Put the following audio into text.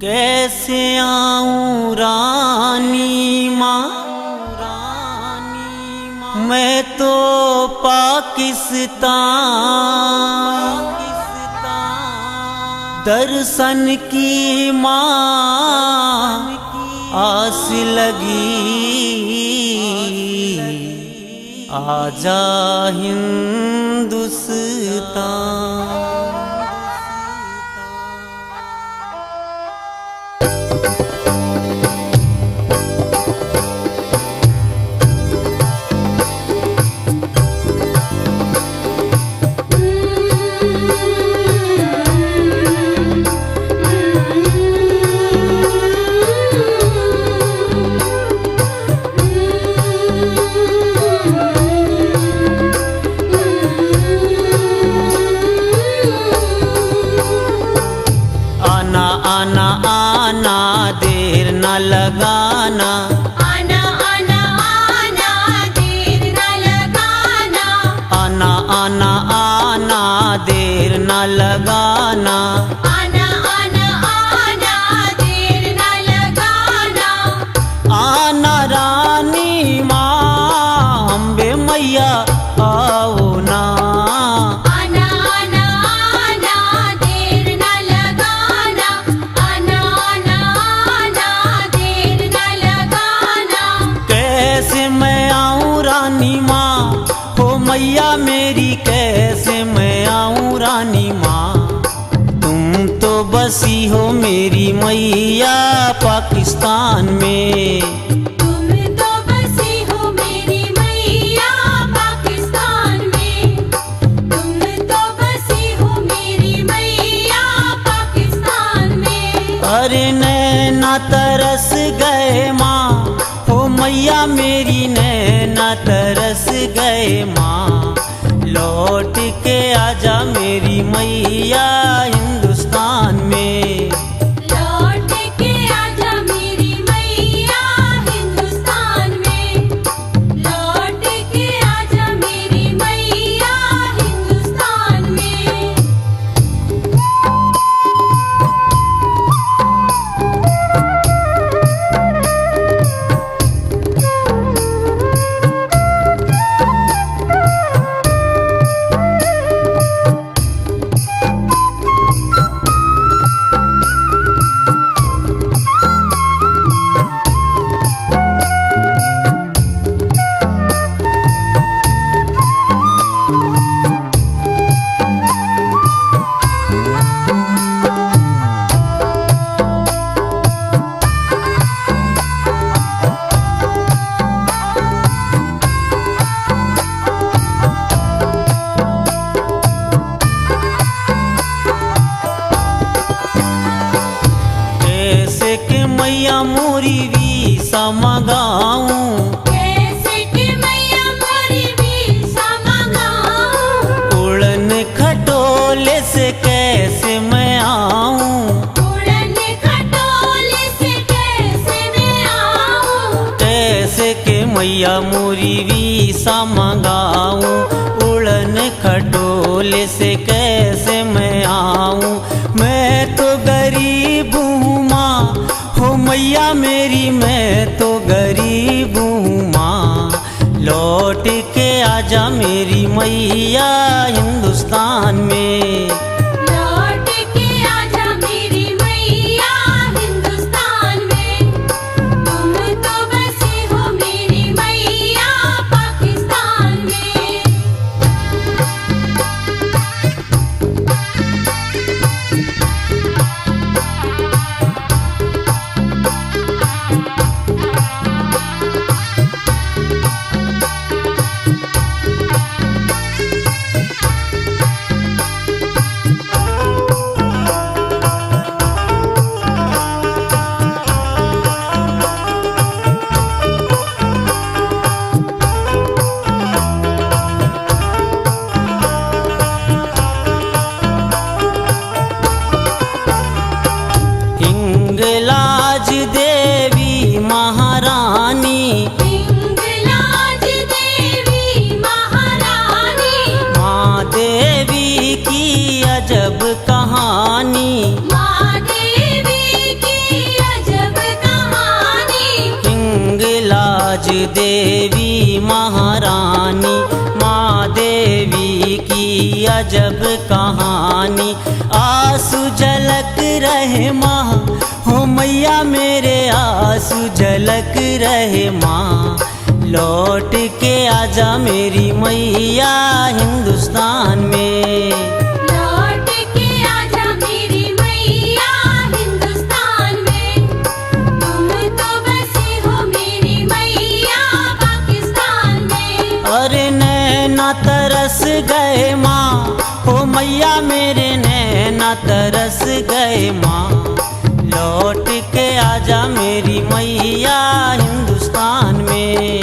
कैसे आऊं रानी माँ, मैं तो पाकिस्तान दर्शन की माँ आस लगी, आजा हिंदुस्तान। आना आना देर न लगाना, आना आना आना देर न लगाना, आना आना आना देर न लगाना, आना आना आना देर न लगाना। आना रानी माँ अम्बे मैया आओ ना, आना आना आना देर न लगाना, आना आना आना देर न लगाना। कैसे मैं आऊं रानी माँ हो मैया मेरी, कैसे मैं आऊं रानी माँ, तुम तो बसी हो मेरी मैया पाकिस्तान में। तुम तो बसी हो मेरी मैया पाकिस्तान में, तुम तो बसी हो मेरी मैया पाकिस्तान में। अरे नैना तरस गए माँ हो मैया मेरी, नैना तरस गए माँ, लौट के आजा मेरी मैया हिंदुस्तान में। लौट के आजा मेरी मैया हिंदुस्तान में, लौट के आजा मेरी मैया हिंदुस्तान में। कैसे के मैया मोरी वीसा मंगाऊं, कैसे कि मैया मोरी वीसा मंगाऊं, उड़न खटोले से कैसे मैं आऊं, उड़न खटोले से कैसे मैं आऊं। कैसे के मैया मोरी वीसा मंगाऊं, उड़न खटोले से कैसे मैं आऊं। मैं तो गरीब हूँ माँ हो मैया मेरी, मैं तो गरीब हूँ माँ, लौट के आजा मेरी मैया हिंदुस्तान में। लौट के आजा मेरी मैया हिंदुस्तान में, तुम तो बसी हो मेरी मैया पाकिस्तान में। अजब कहानी, आंसू झलक रहे माँ हो मैया मेरे, आंसू झलक रहे माँ। लौट के आजा मेरी मैया हिंदुस्तान में। लौट के आजा मेरी मैया हिंदुस्तान में, तुम तो बसी हो मेरी मैया पाकिस्तान में। अरे नैना तरस गए माँ हो मैया मेरे, नैना तरस गए माँ। लौट के आजा मेरी मैया हिंदुस्तान में।